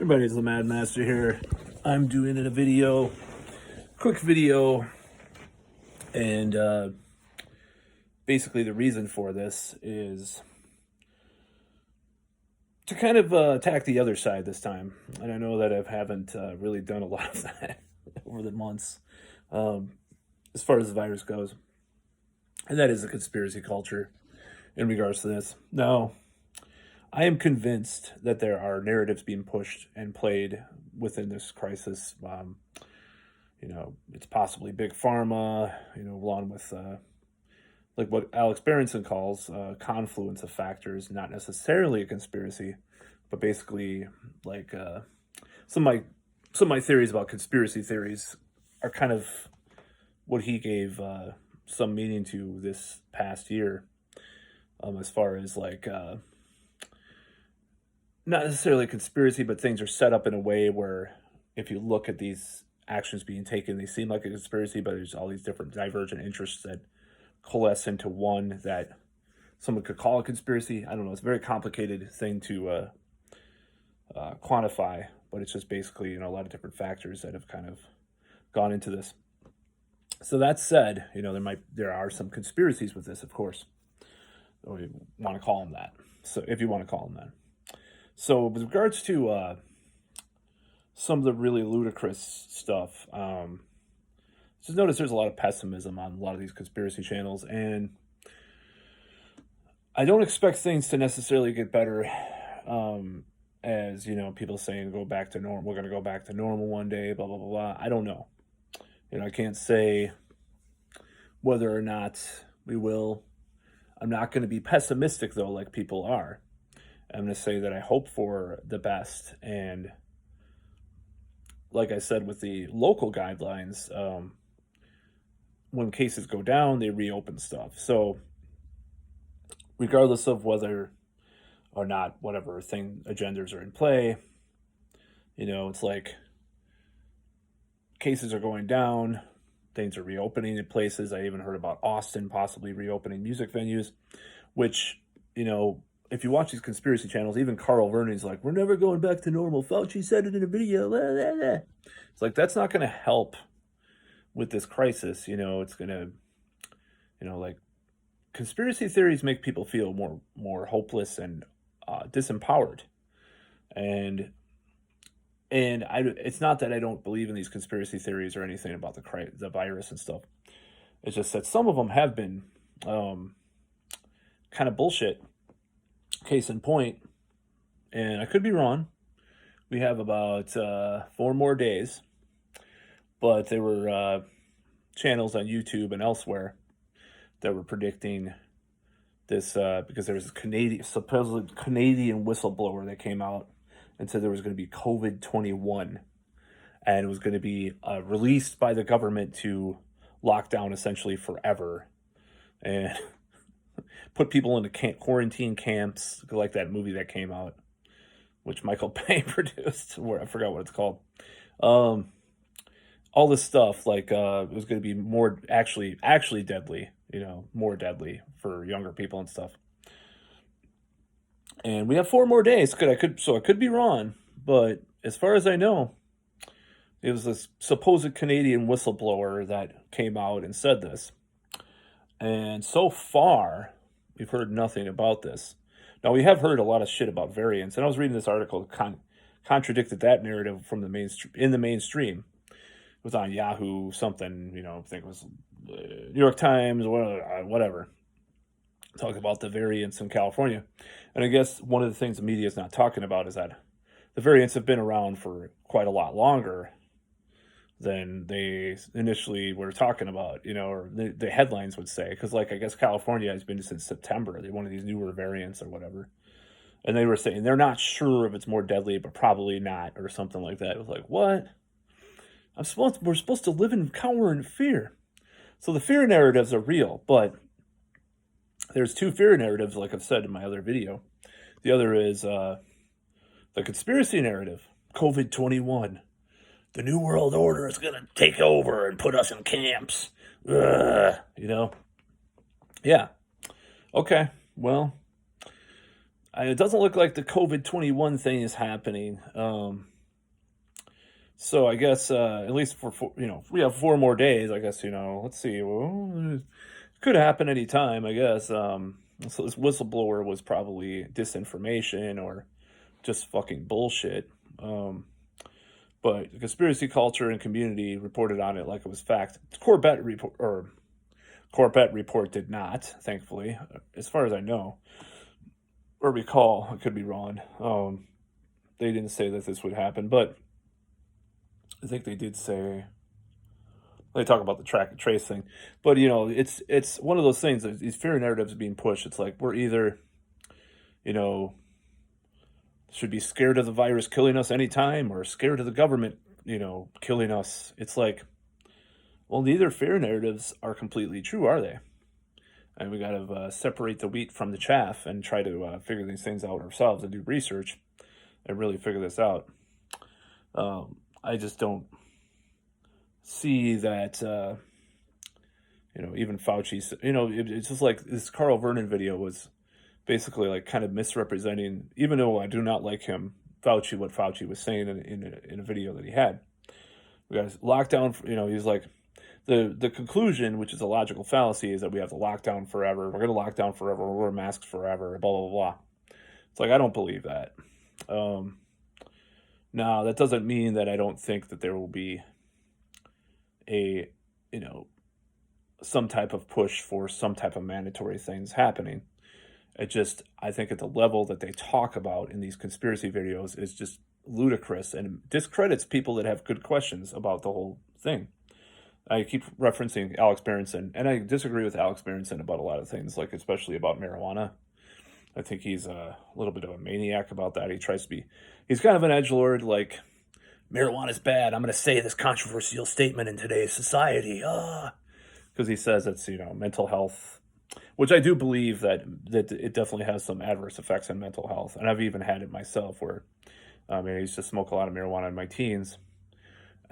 Everybody's the Mad Master here. I'm doing a video, quick video, and basically the reason for this is to kind of attack the other side this time. And I know that I haven't really done a lot of that over the months as far as the virus goes. And that is a conspiracy culture in regards to this. Now, I am convinced that there are narratives being pushed and played within this crisis. It's possibly big pharma, along with like what Alex Berenson calls confluence of factors, not necessarily a conspiracy, but basically like some of my theories about conspiracy theories are kind of what he gave some meaning to this past year, as far as like. Not necessarily a conspiracy, but things are set up in a way where if you look at these actions being taken, they seem like a conspiracy, but there's all these different divergent interests that coalesce into one that someone could call a conspiracy. I don't know. It's a very complicated thing to quantify, but it's just basically, a lot of different factors that have kind of gone into this. So that said, there are some conspiracies with this, of course, or you want to call them that. So if you want to call them that. So with regards to some of the really ludicrous stuff, just notice there's a lot of pessimism on a lot of these conspiracy channels, and I don't expect things to necessarily get better. As people saying go back to normal, we're going to go back to normal one day, blah blah blah blah. I don't know. I can't say whether or not we will. I'm not going to be pessimistic though, like people are. I'm going to say that I hope for the best. And like I said, with the local guidelines, when cases go down, they reopen stuff. So regardless of whether or not whatever agendas are in play, it's like cases are going down, things are reopening in places. I even heard about Austin possibly reopening music venues, which, if you watch these conspiracy channels, even Carl Vernon's like, we're never going back to normal. Fauci said it in a video. Blah, blah, blah. It's like, that's not going to help with this crisis. It's going to, like conspiracy theories make people feel more hopeless and disempowered. And it's not that I don't believe in these conspiracy theories or anything about the virus and stuff. It's just that some of them have been kind of bullshit. Case in point, and I could be wrong, we have about 4 more days, but there were channels on YouTube and elsewhere that were predicting this because there was a supposedly Canadian whistleblower that came out and said there was going to be COVID-21, and it was going to be released by the government to lock down essentially forever, and put people into quarantine camps, like that movie that came out, which Michael Bay produced, where I forgot what it's called. All this stuff, like it was going to be more actually deadly, more deadly for younger people and stuff. And we have 4 more days. I could be wrong, but as far as I know, it was this supposed Canadian whistleblower that came out and said this. And so far, we've heard nothing about this. Now, we have heard a lot of shit about variants, and I was reading this article that contradicted that narrative from the mainstream. It was on Yahoo something, I think it was New York Times, whatever. Talking about the variants in California. And I guess one of the things the media is not talking about is that the variants have been around for quite a lot longer than they initially were talking about, or the headlines would say. Because, I guess California has been since September. They're one of these newer variants or whatever. And they were saying they're not sure if it's more deadly, but probably not, or something like that. It was like, what? We're supposed to live in cower and fear. So the fear narratives are real, but there's 2 fear narratives, like I've said in my other video. The other is the conspiracy narrative, COVID-21. The New World Order is going to take over and put us in camps. Yeah. Okay. Well, it doesn't look like the COVID-21 thing is happening. So I guess, at least for we have 4 more days, I guess, let's see, well, it could happen anytime, I guess, so this whistleblower was probably disinformation or just fucking bullshit, but the conspiracy culture and community reported on it like it was fact. Corbett report did not, thankfully, as far as I know or recall. I could be wrong. They didn't say that this would happen, but I think they did say they talk about the track and trace thing. But it's one of those things that these fear narratives being pushed. It's like we're either you know should be scared of the virus killing us anytime or scared of the government killing us. It's like, well, neither fear narratives are completely true, are they? And we got to separate the wheat from the chaff and try to figure these things out ourselves and do research and really figure this out. I just don't see that, even Fauci, it's just like this Carl Vernon video was basically like kind of misrepresenting, even though I do not like him, what Fauci was saying in a video that he had. We got lockdown, he's like, the conclusion, which is a logical fallacy, is that we have to lock down forever. We're going to lock down forever. We'll wear masks forever, blah, blah, blah. It's like, I don't believe that. Now, that doesn't mean that I don't think that there will be a, some type of push for some type of mandatory things happening. I think at the level that they talk about in these conspiracy videos is just ludicrous and discredits people that have good questions about the whole thing. I keep referencing Alex Berenson, and I disagree with Alex Berenson about a lot of things, like especially about marijuana. I think he's a little bit of a maniac about that. He's kind of an edgelord, like, marijuana's bad. I'm going to say this controversial statement in today's society. Because he says it's, mental health, which I do believe that it definitely has some adverse effects on mental health. And I've even had it myself where I used to smoke a lot of marijuana in my teens.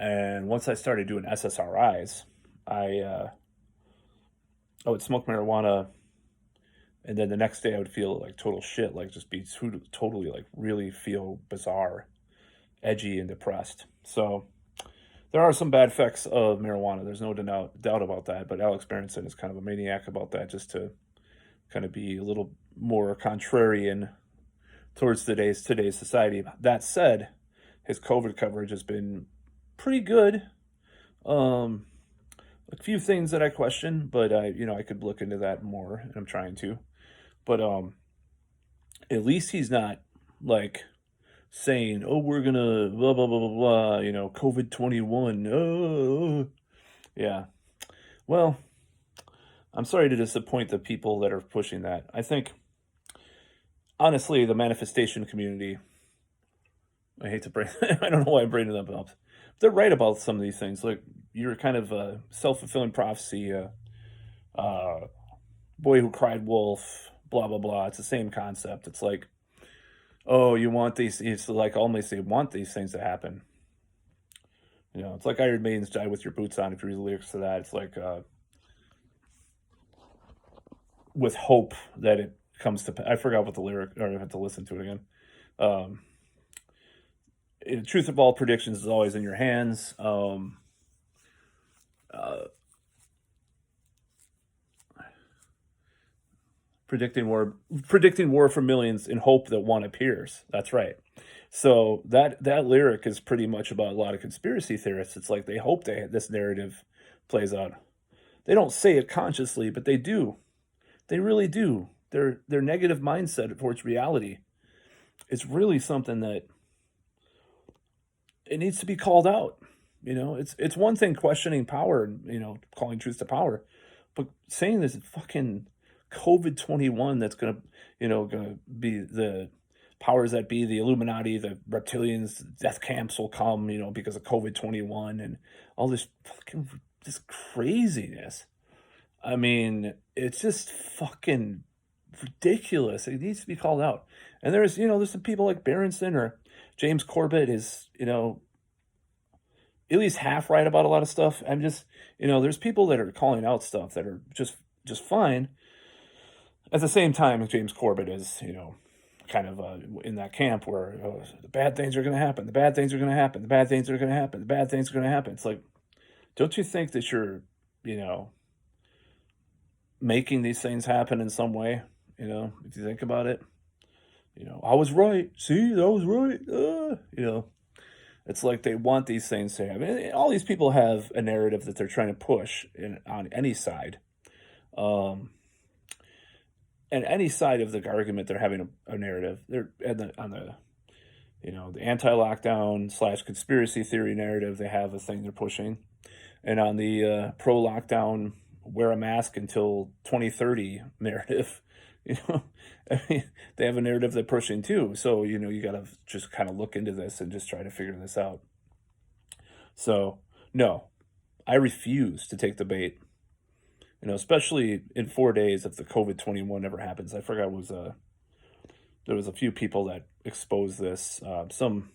And once I started doing SSRIs, I would smoke marijuana, and then the next day I would feel like total shit, like just be totally like really feel bizarre, edgy, and depressed. So there are some bad effects of marijuana. There's no doubt about that. But Alex Berenson is kind of a maniac about that, just to kind of be a little more contrarian towards today's society. That said, his COVID coverage has been pretty good. A few things that I question, but I could look into that more, and I'm trying to. But at least he's not like saying, "Oh, we're gonna blah blah blah blah blah," COVID-21. Oh, yeah. Well, I'm sorry to disappoint the people that are pushing that. I think, honestly, the manifestation community. I hate to bring. I don't know why I'm bringing them up. They're right about some of these things. Like, you're kind of a self-fulfilling prophecy. Boy who cried wolf. Blah blah blah. It's the same concept. It's like, oh, you want these. It's like almost they want these things to happen. It's like Iron Maiden's "Die with Your Boots On." If you read the lyrics to that, it's like with hope that it comes to. I forgot what the lyric, or I have to listen to it again. The truth of all predictions is always in your hands. Predicting war for millions in hope that one appears. That's right. So that lyric is pretty much about a lot of conspiracy theorists. It's like they hope this narrative plays out. They don't say it consciously, but they do. They really do. Their negative mindset towards reality is really something that it needs to be called out. It's one thing questioning power and calling truth to power, but saying this fucking COVID-21 that's gonna be the powers that be, the Illuminati, the reptilians, death camps will come, because of COVID-21 and all this craziness. It's just fucking ridiculous. It needs to be called out. And there's some people like Berenson or James Corbett is, at least half right about a lot of stuff. I'm just, there's people that are calling out stuff that are just fine. At the same time, James Corbett is, kind of in that camp where the bad things are going to happen, the bad things are going to happen, the bad things are going to happen, the bad things are going to happen. It's like, don't you think that you're, you know, making these things happen in some way? You know, if you think about it, you know, I was right. See, I was right. You know, it's like they want these things to happen. And all these people have a narrative that they're trying to push on any side. Um, and any side of the argument, they're having a narrative. They're on the you know, the anti-lockdown slash conspiracy theory narrative. They have a thing they're pushing, and on the pro-lockdown, wear a mask until 2030 narrative, you know, I mean, they have a narrative they're pushing too. So you know, you got to just kind of look into this and just try to figure this out. So no, I refuse to take the bait. You know, especially in 4 days if the COVID-21 never happens. I forgot it was there was a few people that exposed this. Some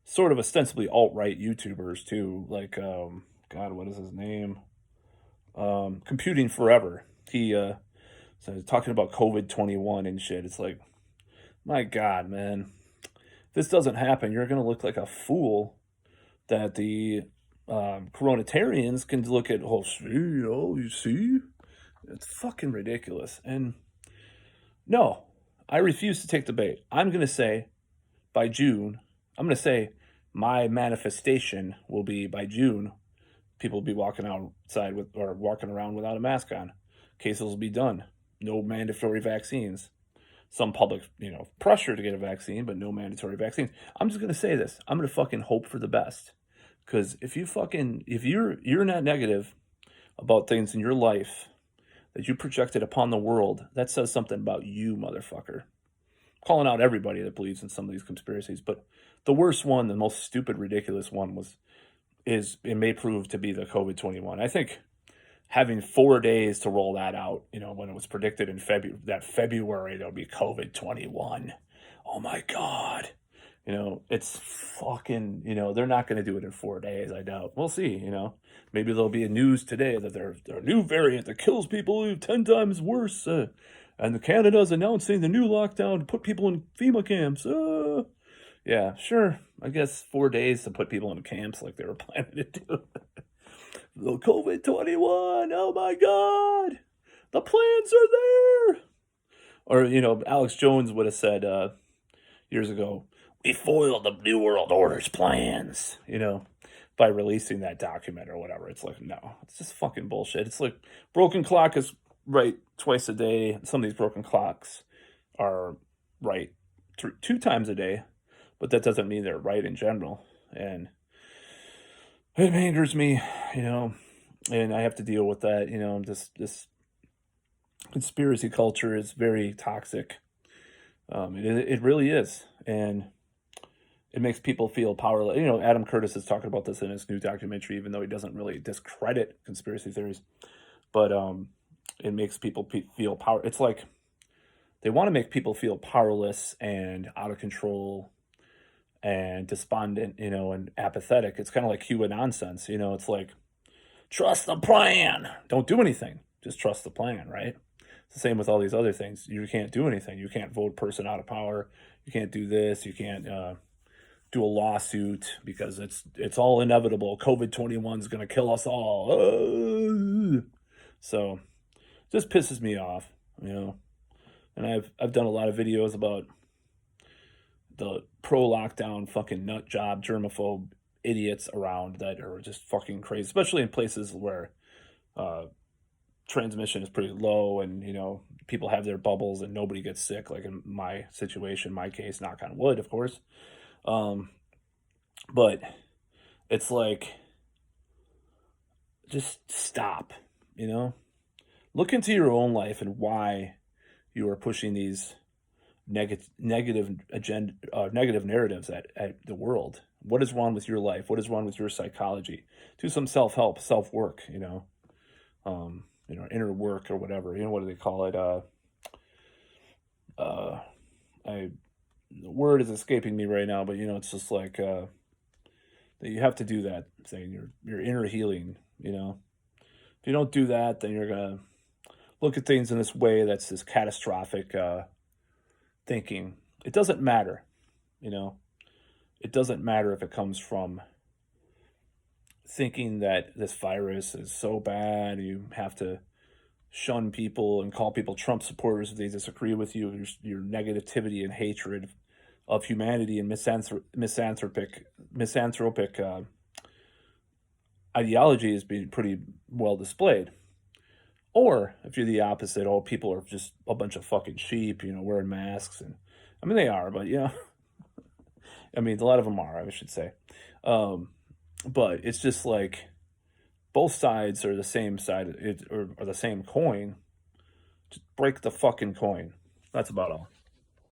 sort of ostensibly alt-right YouTubers too, like God, what is his name? Computing Forever. He so talking about COVID-21 and shit. It's like, my God, man, if this doesn't happen, you're gonna look like a fool. That the coronitarians can look at, oh, see, oh, you see, it's fucking ridiculous. And no, I refuse to take the bait. I'm gonna say by June, I'm gonna say my manifestation will be by June, people will be walking outside with or walking around without a mask on. Cases will be done. No mandatory vaccines. Some public, you know, pressure to get a vaccine, but no mandatory vaccines. I'm just gonna say this. I'm gonna fucking hope for the best. Because if you're not negative about things in your life that you projected upon the world, that says something about you, motherfucker. Calling out everybody that believes in some of these conspiracies, but the worst one, the most stupid, ridiculous one is it may prove to be the COVID-21. I think having 4 days to roll that out, you know, when it was predicted in February there'll be COVID-21. Oh my God. You know, it's fucking, you know, they're not going to do it in 4 days, I doubt. We'll see, you know. Maybe there'll be a news today that there's a new variant that kills people 10 times worse. And Canada's announcing the new lockdown to put people in FEMA camps. Yeah, sure. I guess 4 days to put people in camps like they were planning to do. The COVID-21, oh my God. The plans are there. Or, you know, Alex Jones would have said years ago, we foiled the New World Order's plans, you know, by releasing that document or whatever. It's like, no, it's just fucking bullshit. It's like broken clock is right twice a day. Some of these broken clocks are right 2 times a day, but that doesn't mean they're right in general. And it angers me, you know, and I have to deal with that. You know, this conspiracy culture is very toxic. It really is. And it makes people feel powerless. You know, Adam Curtis is talking about this in his new documentary, even though he doesn't really discredit conspiracy theories. But it makes people feel power. It's like they want to make people feel powerless and out of control and despondent, you know, and apathetic. It's kind of like Cuban nonsense. You know, it's like, trust the plan. Don't do anything. Just trust the plan, right? It's the same with all these other things. You can't do anything. You can't vote a person out of power. You can't do this. You can't do a lawsuit because it's all inevitable. COVID-21 is going to kill us all. So this pisses me off, you know. And I've done a lot of videos about the pro-lockdown fucking nut job germaphobe idiots around that are just fucking crazy, especially in places where transmission is pretty low and, you know, people have their bubbles and nobody gets sick, like in my situation, my case, knock on wood, of course. But it's like, just stop, you know? Look into your own life and why you are pushing these negative narratives at the world. What is wrong with your life? What is wrong with your psychology? Do some self-help, self-work, you know, inner work or whatever. You know, what do they call it? The word is escaping me right now, but you know, it's just like that you have to do that thing. Your inner healing. You know, if you don't do that, then you're gonna look at things in this way that's this catastrophic thinking, it doesn't matter, you know? It doesn't matter if it comes from thinking that this virus is so bad, you have to shun people and call people Trump supporters if they disagree with you, your negativity and hatred of humanity and misanthropic ideology is being pretty well displayed. Or if you're the opposite, oh, people are just a bunch of fucking sheep, wearing masks, and I mean they are, but I mean a lot of them are, I should say. Um, but it's just like both sides are the same side, or the same coin. Just break the fucking coin. That's about all.